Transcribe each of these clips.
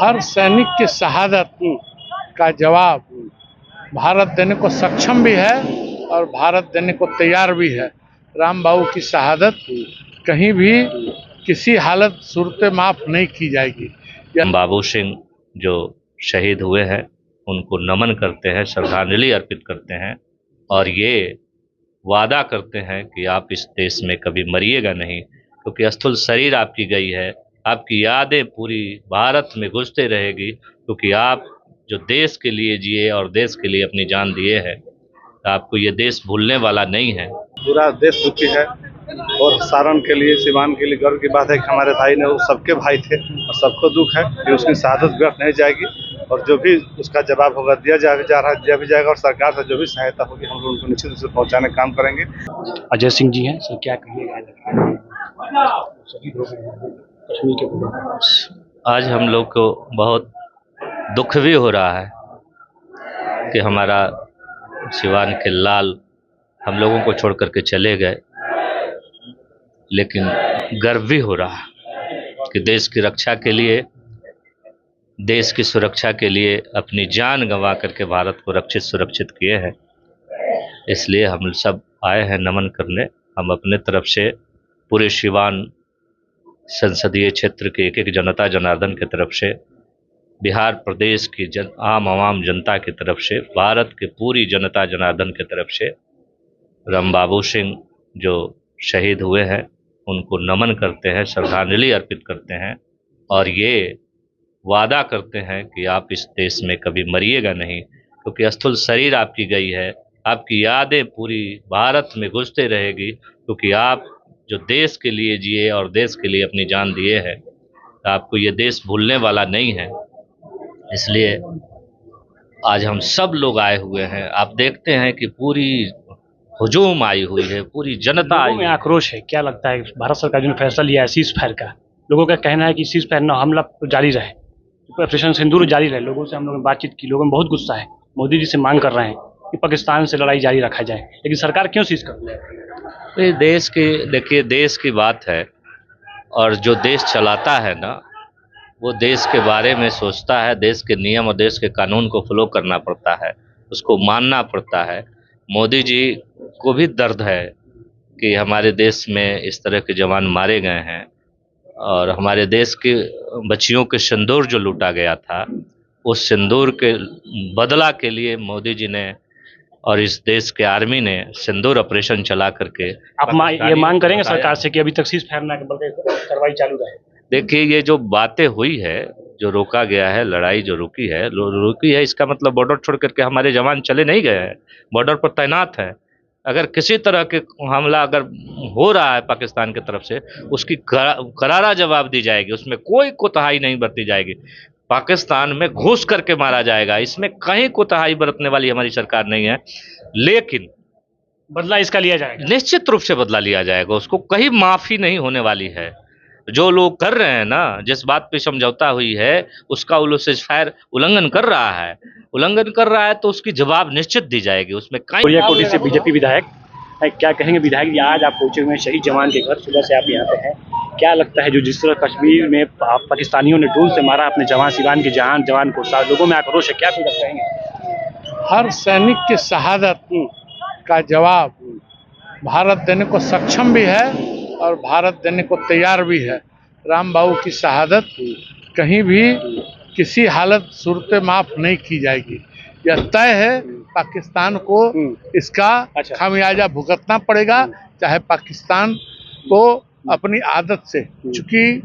हर सैनिक की शहादत का जवाब भारत देने को सक्षम भी है और भारत देने को तैयार भी है। राम बाबू की शहादत कहीं भी किसी हालत सूरत माफ नहीं की जाएगी। बाबू सिंह जो शहीद हुए हैं उनको नमन करते हैं, श्रद्धांजलि अर्पित करते हैं और ये वादा करते हैं कि आप इस देश में कभी मरिएगा नहीं, क्योंकि स्थूल शरीर आपकी गई है, आपकी यादें पूरी भारत में गूंजते रहेगी, क्योंकि आप जो देश के लिए जिए और देश के लिए अपनी जान दिए हैं, तो आपको ये देश भूलने वाला नहीं है। पूरा देश दुखी है और सारण के लिए, सिवान के लिए गर्व की बात है कि हमारे भाई ने, वो सबके भाई थे और सबको दुख है कि उसकी शहादत व्यर्थ नहीं जाएगी और जो भी उसका जवाब होगा दिया जा रहा है, दिया भी जाएगा और सरकार से जो भी सहायता होगी हम लोग उनको निश्चित रूप से पहुँचाने का काम करेंगे। अजय सिंह जी हैं, सर क्या कहिएगा? आज हम लोग को बहुत दुख भी हो रहा है कि हमारा सिवान के लाल हम लोगों को छोड़ करके चले गए, लेकिन गर्व भी हो रहा है कि देश की रक्षा के लिए, देश की सुरक्षा के लिए अपनी जान गंवा करके भारत को रक्षित सुरक्षित किए हैं। इसलिए हम सब आए हैं नमन करने। हम अपने तरफ से पूरे सिवान संसदीय क्षेत्र के एक एक जनता जनार्दन की तरफ से, बिहार प्रदेश की आम जनता की तरफ से, भारत के पूरी जनता जनार्दन की तरफ से राम बाबू सिंह जो शहीद हुए हैं उनको नमन करते हैं, श्रद्धांजलि अर्पित करते हैं और ये वादा करते हैं कि आप इस देश में कभी मरिएगा नहीं, क्योंकि स्थूल शरीर आपकी गई है, आपकी यादें पूरी भारत में गूंजते रहेगी, क्योंकि आप जो देश के लिए जिए और देश के लिए अपनी जान दिए हैं, तो आपको ये देश भूलने वाला नहीं है। इसलिए आज हम सब लोग आए हुए हैं। आप देखते हैं कि पूरी हुजूम आई हुई है, पूरी जनता आई में आक्रोश है। क्या लगता है भारत सरकार जो ने फैसला लिया है सीज फायर का, लोगों का कहना है कि सीज फायर न हमला तो जारी रहे, ऑपरेशन सिंदूर जारी रहे। लोगों से हम लोगों ने बातचीत की, लोगों में बहुत गुस्सा है, मोदी जी से मांग कर रहे हैं कि पाकिस्तान से लड़ाई जारी रखा जाए, लेकिन सरकार क्यों सीज कर रही है? देश की, देखिए देश की बात है और जो देश चलाता है ना, वो देश के बारे में सोचता है, देश के नियम और देश के कानून को फॉलो करना पड़ता है, उसको मानना पड़ता है। मोदी जी को भी दर्द है कि हमारे देश में इस तरह के जवान मारे गए हैं और हमारे देश की बच्चियों के सिंदूर जो लूटा गया था, उस सिंदूर के बदला के लिए मोदी जी ने और इस देश के आर्मी ने सिंदूर ऑपरेशन चला करके आप ये मांग करेंगे सरकार से कि अभी तक सीज फायर ना बल्कि कार्रवाई चालू रहे? देखिए, ये जो बातें हुई है, जो रोका गया है, लड़ाई जो रुकी है, इसका मतलब बॉर्डर छोड़ करके हमारे जवान चले नहीं गए हैं, बॉर्डर पर तैनात है। अगर किसी तरह के हमला अगर हो रहा है पाकिस्तान की तरफ से, उसकी करारा जवाब दी जाएगी, उसमें कोई कोताही नहीं बरती जाएगी। पाकिस्तान में घुस करके मारा जाएगा, इसमें कहीं कोताही बरतने वाली हमारी सरकार नहीं है। लेकिन बदला इसका लिया जाएगा, निश्चित रूप से बदला लिया जाएगा, उसको कहीं माफ़ी नहीं होने वाली है। जो लोग कर रहे हैं ना, जिस बात पे समझौता हुई है उसका वो लोग सीज फायर उल्लंघन कर रहा है, तो उसकी जवाब निश्चित दी जाएगी। उसमें कहीं कोटी से बीजेपी विधायक क्या कहेंगे? विधायक जी आज आप पहुंचे हुए हैं शहीद जवान के घर, सुबह से आप यहाँ पे हैं, क्या लगता है जो जिस तरह कश्मीर में पाकिस्तानियों ने ड्रोन से मारा अपने जवान सिवान के जवान को, लोगों में आक्रोश है, क्या कुछ कहेंगे? हर सैनिक की शहादत का जवाब भारत देने को सक्षम भी है और भारत देने को तैयार भी है। राम बाबू की शहादत कहीं भी किसी हालत सूरत माफ नहीं की जाएगी। यह तय है, पाकिस्तान को इसका खामियाजा भुगतना पड़ेगा, चाहे पाकिस्तान को अपनी आदत से, चूंकि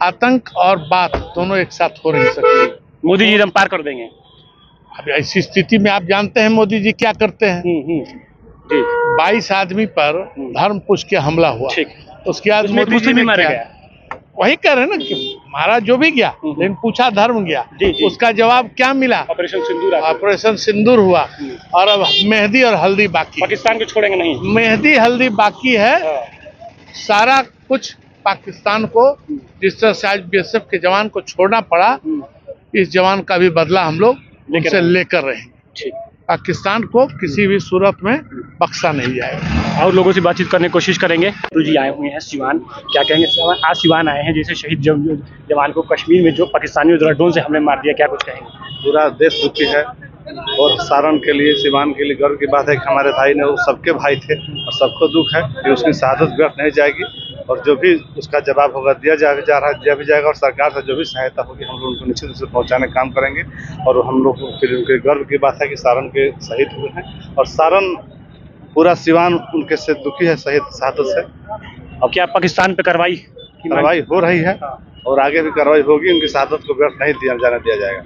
आतंक और बात दोनों एक साथ हो नहीं सकती। मोदी जी दम पार कर देंगे। अब ऐसी स्थिति में आप जानते हैं मोदी जी क्या करते हैं। 22 आदमी पर धर्म पूछ के हमला हुआ, उसके बाद मोदी जी ने मारा गया, वही कह रहे हैं ना कि मारा जो भी गया, लेकिन पूछा धर्म गया। उसका जवाब क्या मिला? ऑपरेशन सिंदूर हुआ और अब मेहंदी और हल्दी बाकी। पाकिस्तान को छोड़ेंगे नहीं, मेहंदी हल्दी बाकी है। सारा कुछ पाकिस्तान को, जिस तरह से आज बीएसएफ के जवान को छोड़ना पड़ा, इस जवान का भी बदला हम लोग उनसे लेकर रहेंगे। पाकिस्तान को किसी भी सूरत में बख्शा नहीं जाएगा। और लोगों से बातचीत करने की कोशिश करेंगे। तो जी आए हुए हैं सिवान, क्या कहेंगे सिवान? आज सिवान आए हैं, जैसे शहीद जवान को कश्मीर में जो पाकिस्तानियों द्वारा ड्रोन से हमले मार दिया, क्या कुछ कहेंगे? पूरा देश दुखी है और सारण के लिए, सिवान के लिए गर्व की बात है कि हमारे भाई ने, वो सबके भाई थे और सबको दुख है कि उसकी शहादत व्यर्थ नहीं जाएगी और जो भी उसका जवाब होगा दिया भी जाएगा और सरकार से जो भी सहायता होगी हम लोग उनको निश्चित रूप से पहुंचाने का काम करेंगे। और हम लोग फिर उनके गर्व की बात है कि सारण के शहीद हुए हैं और सारण पूरा सिवान उनके से दुखी है शहादत से। अब क्या पाकिस्तान पे कार्रवाई हो रही है और आगे भी कार्रवाई होगी, उनकी शहादत को व्यर्थ नहीं जाने दिया जाएगा।